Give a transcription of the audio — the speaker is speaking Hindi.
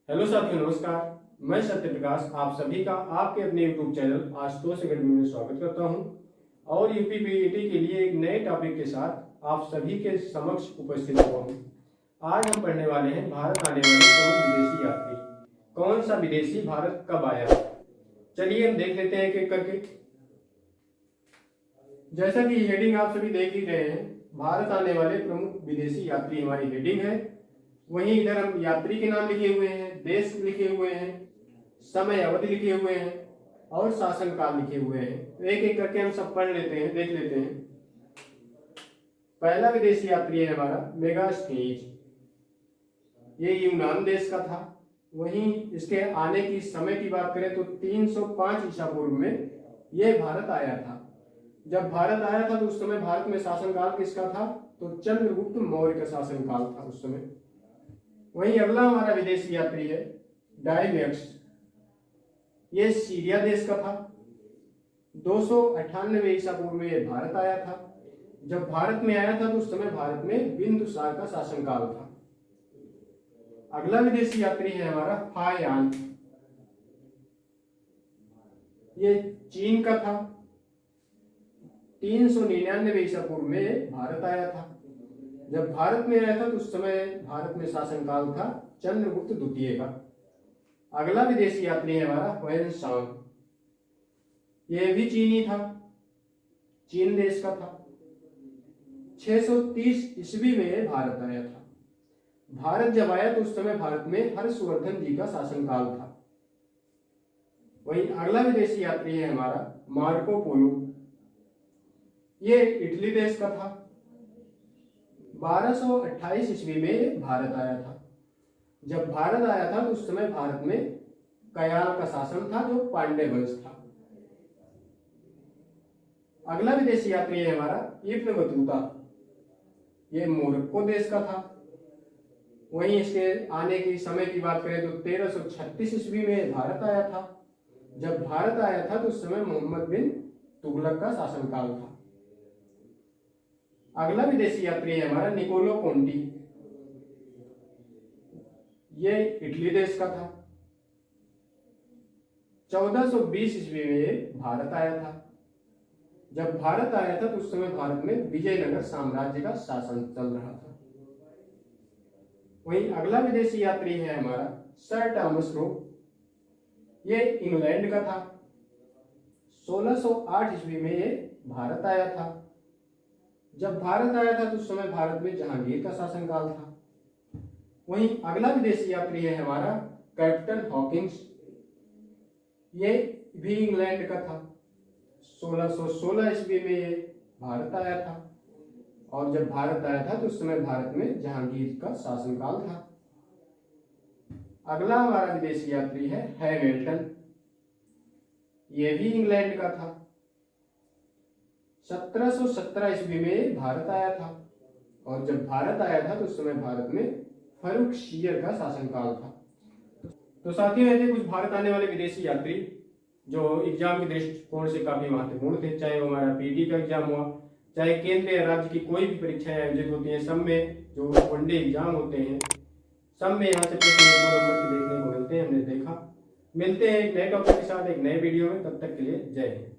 हेलो साथियों, नमस्कार। मैं सत्य प्रकाश आप सभी का आपके अपने यूट्यूब चैनल आशुतोष अकेडमी में स्वागत करता हूं और यूपी पीईटी के लिए एक नए टॉपिक के साथ आप सभी के समक्ष उपस्थित हुआ हूं। आज हम पढ़ने वाले हैं भारत आने वाले प्रमुख विदेशी यात्री। कौन सा विदेशी भारत कब आया? चलिए हम देख लेते हैं एक एक करके। जैसा कि हेडिंग आप सभी देख ही रहे हैं, भारत आने वाले प्रमुख विदेशी यात्री हमारी हेडिंग है। वहीं इधर हम यात्री के नाम लिखे हुए हैं, देश लिखे हुए हैं, समय अवधि लिखे हुए हैं और शासनकाल लिखे हुए हैं। तो एक एक करके हम सब पढ़ लेते हैं, देख लेते हैं। पहला विदेशी यात्री है हमारा मेगास्थनीज। ये यूनान देश का था। वहीं इसके आने की समय की बात करें तो 305 ईसा पूर्व में ये भारत आया था। जब भारत आया था तो उस समय भारत में शासनकाल किसका था? तो चंद्रगुप्त मौर्य का शासनकाल था उस समय। वहीं अगला हमारा विदेशी यात्री है डायमेक्स। ये सीरिया देश का था। 298 ईसा पूर्व में ये भारत आया था। जब भारत में आया था तो उस समय भारत में बिंदुसार का शासनकाल था। अगला विदेशी यात्री है हमारा फायान। ये चीन का था। 399 ईसा पूर्व में भारत आया था। जब भारत में आया था तो उस समय भारत में शासनकाल था चंद्रगुप्त द्वितीय का। अगला विदेशी यात्री है हमारा हुएनसांग। यह भी चीनी था, चीन देश का था। 630 ईस्वी में भारत आया था। भारत जब आया तो उस समय भारत में हर्षवर्धन जी का शासनकाल था। वहीं अगला विदेशी यात्री है हमारा मार्को पोलो। ये इटली देश का था। 1228 ईस्वी में भारत आया था। जब भारत आया था तो उस समय भारत में कयाल का शासन था जो पांड्य वंश था। अगला विदेशी यात्री है हमारा इब्न बतूता। ये मोरक्को देश का था। वहीं इसके आने की समय की बात करें तो 1336 ईस्वी में भारत आया था। जब भारत आया था तो उस समय मोहम्मद बिन तुगलक का शासनकाल था। अगला विदेशी यात्री है हमारा निकोलो कोंटी। ये इटली देश का था। 1420 ईस्वी में भारत आया था। जब भारत आया था तो उस समय भारत में विजयनगर साम्राज्य का शासन चल रहा था। वहीं अगला विदेशी यात्री है हमारा सर टॉमस रो। ये इंग्लैंड का था। 1608 ईस्वी में ये भारत आया था। जब भारत आया था तो उस समय भारत में जहांगीर का शासनकाल था। वहीं अगला विदेशी यात्री है हमारा कैप्टन हॉकिंस। ये भी इंग्लैंड का था। 1616 ईस्वी में ये भारत आया था और जब भारत आया था तो उस समय भारत में जहांगीर का शासनकाल था। अगला हमारा विदेशी यात्री है हैमिल्टन। ये भी इंग्लैंड का था। 1717 ईस्वी में भारत आया था और जब भारत आया था तो उस समय भारत में फर्रुखशियर का शासनकाल था। तो साथियों, ऐसे कुछ भारत आने वाले विदेशी यात्री जो एग्जाम के दृष्टिकोण से काफी महत्वपूर्ण थे। चाहे वो हमारा पीटी का एग्जाम हुआ, चाहे केंद्र या राज्य की कोई भी परीक्षाएं आयोजित होती हैं, सब में जो वनडे एग्जाम होते हैं, सब में यहाँ से प्रश्न 1-2 नंबर के देखने को मिलते हैं। हमने देखा। मिलते हैं एक नए टॉपिक के साथ एक नए वीडियो में। तब तक के लिए जय हिंद।